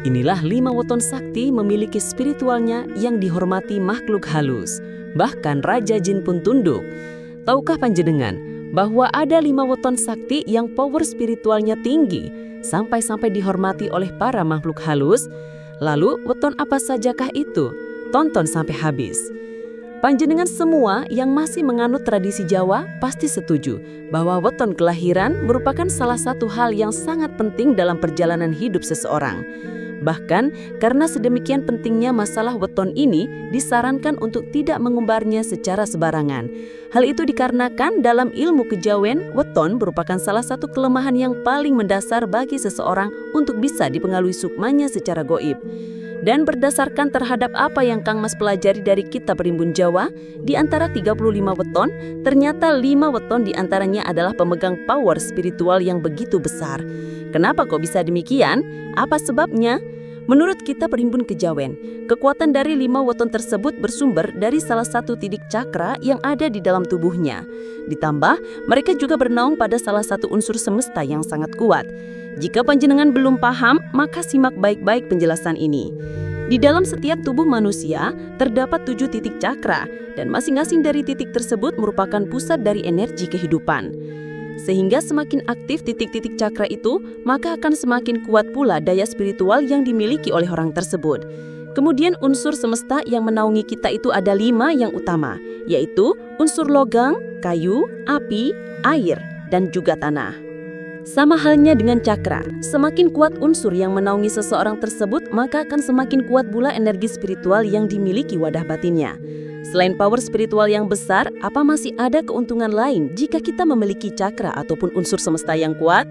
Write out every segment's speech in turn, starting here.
Inilah 5 weton sakti memiliki spiritualnya yang dihormati makhluk halus. Bahkan Raja Jin pun tunduk. Tahukah panjenengan bahwa ada 5 weton sakti yang power spiritualnya tinggi, sampai-sampai dihormati oleh para makhluk halus? Lalu weton apa sajakah itu? Tonton sampai habis. Panjenengan semua yang masih menganut tradisi Jawa pasti setuju bahwa weton kelahiran merupakan salah satu hal yang sangat penting dalam perjalanan hidup seseorang. Bahkan karena sedemikian pentingnya masalah weton ini disarankan untuk tidak mengumbarnya secara sebarangan. Hal itu dikarenakan dalam ilmu kejawen, weton merupakan salah satu kelemahan yang paling mendasar bagi seseorang untuk bisa dipengaruhi sukmanya secara goib. Dan berdasarkan terhadap apa yang Kang Mas pelajari dari Kitab Rimbun Jawa, di antara 35 weton, ternyata 5 weton diantaranya adalah pemegang power spiritual yang begitu besar. Kenapa kok bisa demikian? Apa sebabnya? Menurut Kitab Rimbun Kejawen, kekuatan dari 5 weton tersebut bersumber dari salah satu titik cakra yang ada di dalam tubuhnya. Ditambah, mereka juga bernaung pada salah satu unsur semesta yang sangat kuat. Jika panjenengan belum paham, maka simak baik-baik penjelasan ini. Di dalam setiap tubuh manusia, terdapat 7 titik cakra, dan masing-masing dari titik tersebut merupakan pusat dari energi kehidupan. Sehingga semakin aktif titik-titik cakra itu, maka akan semakin kuat pula daya spiritual yang dimiliki oleh orang tersebut. Kemudian unsur semesta yang menaungi kita itu ada 5 yang utama, yaitu unsur logam, kayu, api, air, dan juga tanah. Sama halnya dengan cakra, semakin kuat unsur yang menaungi seseorang tersebut, maka akan semakin kuat pula energi spiritual yang dimiliki wadah batinnya. Selain power spiritual yang besar, apa masih ada keuntungan lain jika kita memiliki cakra ataupun unsur semesta yang kuat?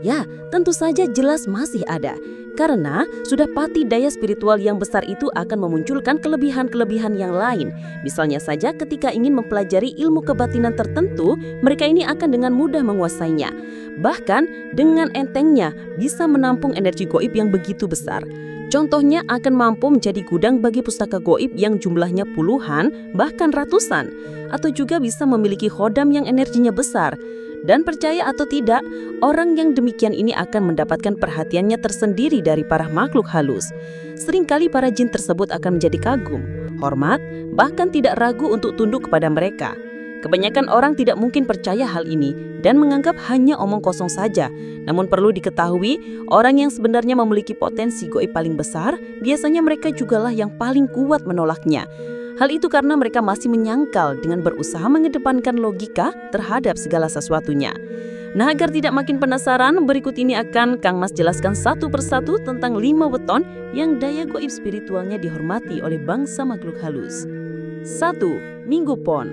Ya, tentu saja jelas masih ada. Karena sudah pasti daya spiritual yang besar itu akan memunculkan kelebihan-kelebihan yang lain. Misalnya saja ketika ingin mempelajari ilmu kebatinan tertentu, mereka ini akan dengan mudah menguasainya. Bahkan dengan entengnya bisa menampung energi goib yang begitu besar. Contohnya akan mampu menjadi gudang bagi pustaka goib yang jumlahnya puluhan, bahkan ratusan. Atau juga bisa memiliki khodam yang energinya besar. Dan percaya atau tidak, orang yang demikian ini akan mendapatkan perhatiannya tersendiri dari para makhluk halus. Seringkali para jin tersebut akan menjadi kagum, hormat, bahkan tidak ragu untuk tunduk kepada mereka. Kebanyakan orang tidak mungkin percaya hal ini dan menganggap hanya omong kosong saja. Namun perlu diketahui, orang yang sebenarnya memiliki potensi goib paling besar, biasanya mereka jugalah yang paling kuat menolaknya. Hal itu karena mereka masih menyangkal dengan berusaha mengedepankan logika terhadap segala sesuatunya. Nah, agar tidak makin penasaran, berikut ini akan Kang Mas jelaskan satu persatu tentang 5 weton yang daya goib spiritualnya dihormati oleh bangsa makhluk halus. 1. Minggu Pon.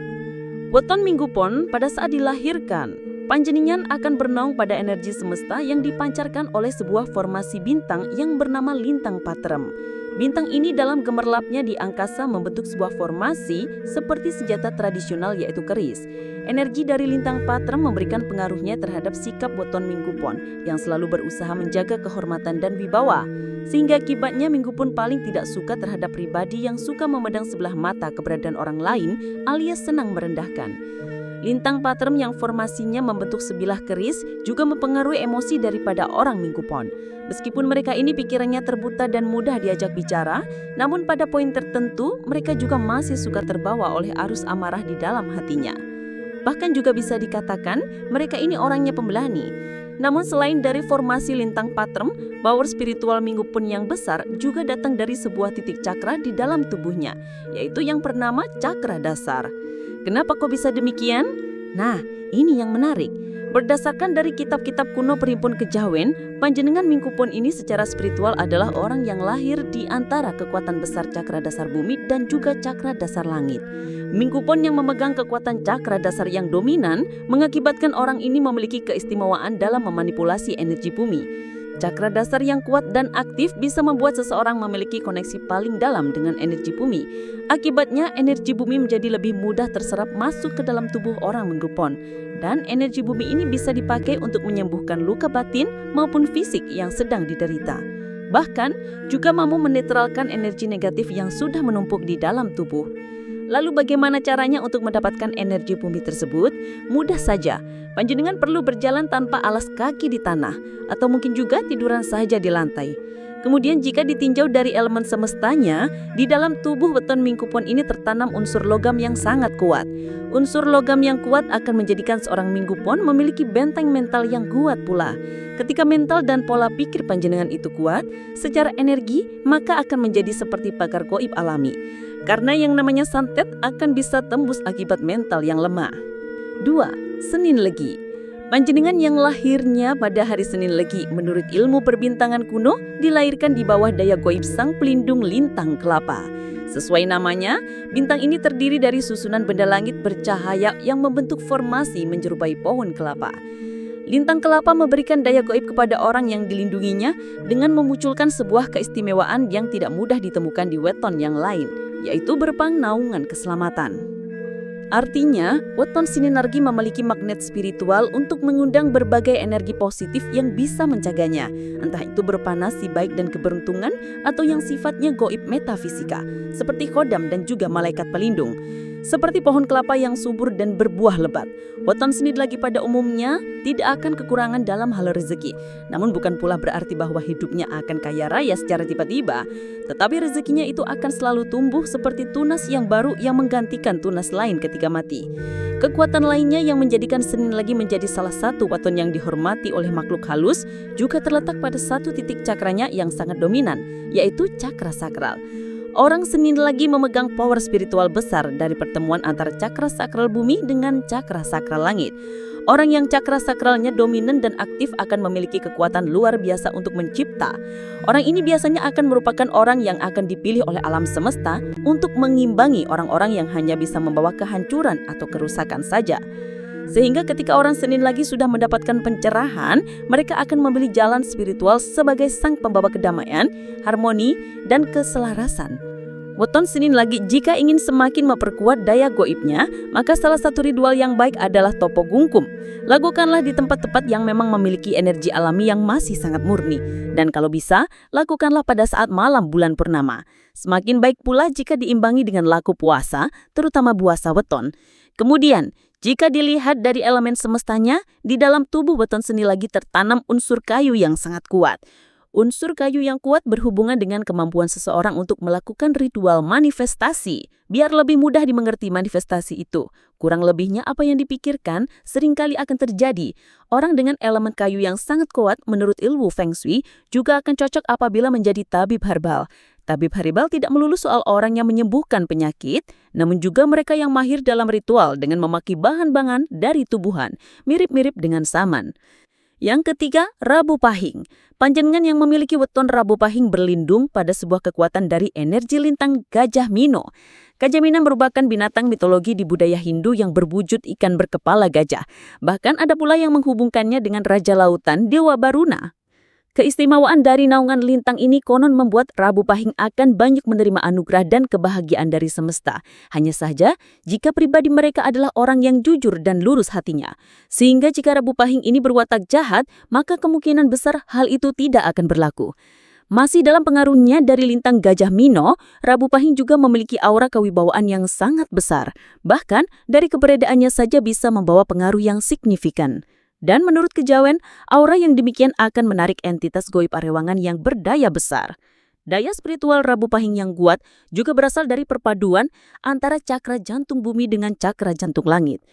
Weton Minggu Pon pada saat dilahirkan, panjenengan akan bernaung pada energi semesta yang dipancarkan oleh sebuah formasi bintang yang bernama Lintang Patrem. Bintang ini dalam gemerlapnya di angkasa membentuk sebuah formasi seperti senjata tradisional yaitu keris. Energi dari Lintang Patrem memberikan pengaruhnya terhadap sikap weton Minggu Pon yang selalu berusaha menjaga kehormatan dan wibawa. Sehingga akibatnya Minggu Pon paling tidak suka terhadap pribadi yang suka memandang sebelah mata keberadaan orang lain alias senang merendahkan. Lintang Patrem yang formasinya membentuk sebilah keris juga mempengaruhi emosi daripada orang Minggu Pon. Meskipun mereka ini pikirannya terbuta dan mudah diajak bicara, namun pada poin tertentu mereka juga masih suka terbawa oleh arus amarah di dalam hatinya. Bahkan juga bisa dikatakan mereka ini orangnya pemberani. Namun selain dari formasi Lintang Patrem, power spiritual Minggu Pon yang besar juga datang dari sebuah titik cakra di dalam tubuhnya, yaitu yang bernama cakra dasar. Kenapa kok bisa demikian? Nah, ini yang menarik. Berdasarkan dari kitab-kitab kuno Perhimpun Kejawen, panjenengan Minggu Pon ini secara spiritual adalah orang yang lahir di antara kekuatan besar cakra dasar bumi dan juga cakra dasar langit. Minggu Pon yang memegang kekuatan cakra dasar yang dominan mengakibatkan orang ini memiliki keistimewaan dalam memanipulasi energi bumi. Cakra dasar yang kuat dan aktif bisa membuat seseorang memiliki koneksi paling dalam dengan energi bumi. Akibatnya, energi bumi menjadi lebih mudah terserap masuk ke dalam tubuh orang Minggu Pon. Dan energi bumi ini bisa dipakai untuk menyembuhkan luka batin maupun fisik yang sedang diderita. Bahkan, juga mampu menetralkan energi negatif yang sudah menumpuk di dalam tubuh. Lalu bagaimana caranya untuk mendapatkan energi bumi tersebut? Mudah saja, panjenengan perlu berjalan tanpa alas kaki di tanah, atau mungkin juga tiduran saja di lantai. Kemudian jika ditinjau dari elemen semestanya, di dalam tubuh weton Mingkupon ini tertanam unsur logam yang sangat kuat. Unsur logam yang kuat akan menjadikan seorang Mingkupon memiliki benteng mental yang kuat pula. Ketika mental dan pola pikir panjenengan itu kuat, secara energi maka akan menjadi seperti pakar goib alami. Karena yang namanya santet akan bisa tembus akibat mental yang lemah. 2. Senin Legi. Panjenengan yang lahirnya pada hari Senin Legi menurut ilmu perbintangan kuno dilahirkan di bawah daya goib sang pelindung lintang kelapa. Sesuai namanya, bintang ini terdiri dari susunan benda langit bercahaya yang membentuk formasi menyerupai pohon kelapa. Lintang kelapa memberikan daya goib kepada orang yang dilindunginya dengan memunculkan sebuah keistimewaan yang tidak mudah ditemukan di weton yang lain, yaitu berupa naungan keselamatan. Artinya, weton sininargi memiliki magnet spiritual untuk mengundang berbagai energi positif yang bisa mencegahnya, entah itu berupa nasib baik dan keberuntungan atau yang sifatnya goib metafisika, seperti khodam dan juga malaikat pelindung. Seperti pohon kelapa yang subur dan berbuah lebat, weton Senin Legi pada umumnya tidak akan kekurangan dalam hal rezeki. Namun bukan pula berarti bahwa hidupnya akan kaya raya secara tiba-tiba, tetapi rezekinya itu akan selalu tumbuh seperti tunas yang baru yang menggantikan tunas lain ketika mati. Kekuatan lainnya yang menjadikan Senin Legi menjadi salah satu weton yang dihormati oleh makhluk halus juga terletak pada satu titik cakranya yang sangat dominan, yaitu cakra sakral. Orang Senin Legi memegang power spiritual besar dari pertemuan antara cakra sakral bumi dengan cakra sakral langit. Orang yang cakra sakralnya dominan dan aktif akan memiliki kekuatan luar biasa untuk mencipta. Orang ini biasanya akan merupakan orang yang akan dipilih oleh alam semesta untuk mengimbangi orang-orang yang hanya bisa membawa kehancuran atau kerusakan saja. Sehingga ketika orang Senin Legi sudah mendapatkan pencerahan, mereka akan memilih jalan spiritual sebagai sang pembawa kedamaian, harmoni, dan keselarasan. Weton Senin Legi jika ingin semakin memperkuat daya goibnya, maka salah satu ritual yang baik adalah topo gungkum. Lakukanlah di tempat-tempat yang memang memiliki energi alami yang masih sangat murni. Dan kalau bisa, lakukanlah pada saat malam bulan purnama. Semakin baik pula jika diimbangi dengan laku puasa, terutama puasa weton. Kemudian, jika dilihat dari elemen semestanya, di dalam tubuh weton Senin Legi tertanam unsur kayu yang sangat kuat. Unsur kayu yang kuat berhubungan dengan kemampuan seseorang untuk melakukan ritual manifestasi. Biar lebih mudah dimengerti manifestasi itu. Kurang lebihnya apa yang dipikirkan seringkali akan terjadi. Orang dengan elemen kayu yang sangat kuat menurut ilmu Feng Shui juga akan cocok apabila menjadi tabib herbal. Tabib herbal tidak melulu soal orang yang menyembuhkan penyakit, namun juga mereka yang mahir dalam ritual dengan memakai bahan-bahan dari tubuhan, mirip-mirip dengan saman. Yang ketiga, Rabu Pahing. Panjenengan yang memiliki weton Rabu Pahing berlindung pada sebuah kekuatan dari energi lintang Gajah Mino. Gajah Mino merupakan binatang mitologi di budaya Hindu yang berwujud ikan berkepala gajah. Bahkan ada pula yang menghubungkannya dengan Raja Lautan Dewa Baruna. Keistimewaan dari naungan lintang ini konon membuat Rabu Pahing akan banyak menerima anugerah dan kebahagiaan dari semesta. Hanya saja, jika pribadi mereka adalah orang yang jujur dan lurus hatinya. Sehingga jika Rabu Pahing ini berwatak jahat, maka kemungkinan besar hal itu tidak akan berlaku. Masih dalam pengaruhnya dari lintang Gajah Mino, Rabu Pahing juga memiliki aura kewibawaan yang sangat besar. Bahkan, dari keberadaannya saja bisa membawa pengaruh yang signifikan. Dan menurut kejawen, aura yang demikian akan menarik entitas goib arewangan yang berdaya besar. Daya spiritual Rabu Pahing yang kuat juga berasal dari perpaduan antara cakra jantung bumi dengan cakra jantung langit.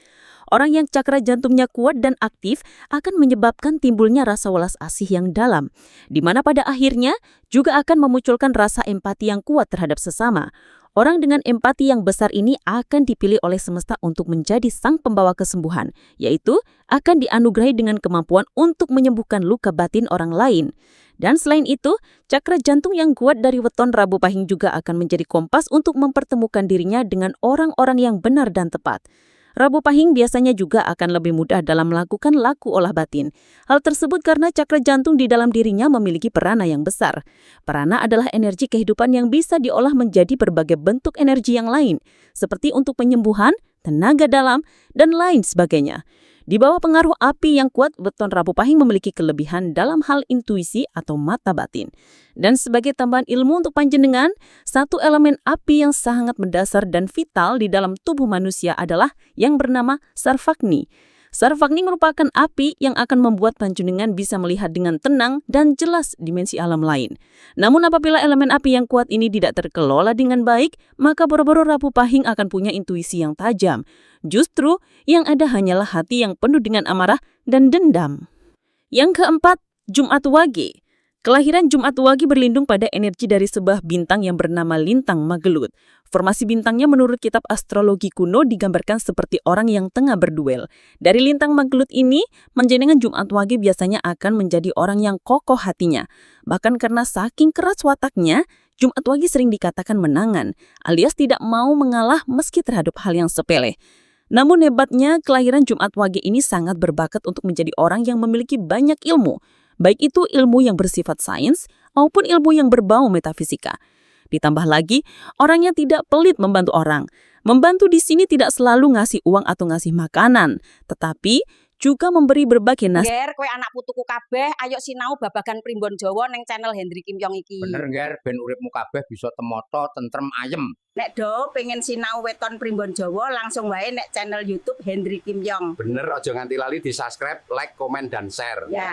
Orang yang cakra jantungnya kuat dan aktif akan menyebabkan timbulnya rasa welas asih yang dalam, di mana pada akhirnya juga akan memunculkan rasa empati yang kuat terhadap sesama. Orang dengan empati yang besar ini akan dipilih oleh semesta untuk menjadi sang pembawa kesembuhan, yaitu akan dianugerahi dengan kemampuan untuk menyembuhkan luka batin orang lain. Dan selain itu, cakra jantung yang kuat dari weton Rabu Pahing juga akan menjadi kompas untuk mempertemukan dirinya dengan orang-orang yang benar dan tepat. Rabu Pahing biasanya juga akan lebih mudah dalam melakukan laku olah batin. Hal tersebut karena cakra jantung di dalam dirinya memiliki perana yang besar. Perana adalah energi kehidupan yang bisa diolah menjadi berbagai bentuk energi yang lain, seperti untuk penyembuhan, tenaga dalam, dan lain sebagainya. Di bawah pengaruh api yang kuat, weton Rabu Pahing memiliki kelebihan dalam hal intuisi atau mata batin. Dan sebagai tambahan ilmu untuk panjenengan, satu elemen api yang sangat mendasar dan vital di dalam tubuh manusia adalah yang bernama Sarvagni. Sarfagni merupakan api yang akan membuat panjenengan bisa melihat dengan tenang dan jelas dimensi alam lain. Namun apabila elemen api yang kuat ini tidak terkelola dengan baik, maka boro-boro Rabu Pahing akan punya intuisi yang tajam. Justru yang ada hanyalah hati yang penuh dengan amarah dan dendam. Yang keempat, Jumat Wage. Kelahiran Jumat Wage berlindung pada energi dari sebuah bintang yang bernama Lintang Magelut. Formasi bintangnya menurut kitab astrologi kuno digambarkan seperti orang yang tengah berduel. Dari Lintang Magelut ini, panjenengan Jumat Wage biasanya akan menjadi orang yang kokoh hatinya. Bahkan karena saking keras wataknya, Jumat Wage sering dikatakan menangan, alias tidak mau mengalah meski terhadap hal yang sepele. Namun hebatnya, kelahiran Jumat Wage ini sangat berbakat untuk menjadi orang yang memiliki banyak ilmu. Baik itu ilmu yang bersifat sains maupun ilmu yang berbau metafisika. Ditambah lagi, orangnya tidak pelit membantu orang. Membantu di sini tidak selalu ngasih uang atau ngasih makanan, tetapi juga memberi berbagai Ger, kowe anak putuku kabeh, ayo sinau babagan primbon Jawa neng channel Hendri Kim Yong iki. Bener Ger, ben uripmu kabeh bisa temoto, tentrem, ayem. Nek do pengen sinau weton primbon Jawa langsung wae nek channel YouTube Hendri Kim Yong. Bener, aja nganti lali di subscribe, like, komen, dan share. Ya.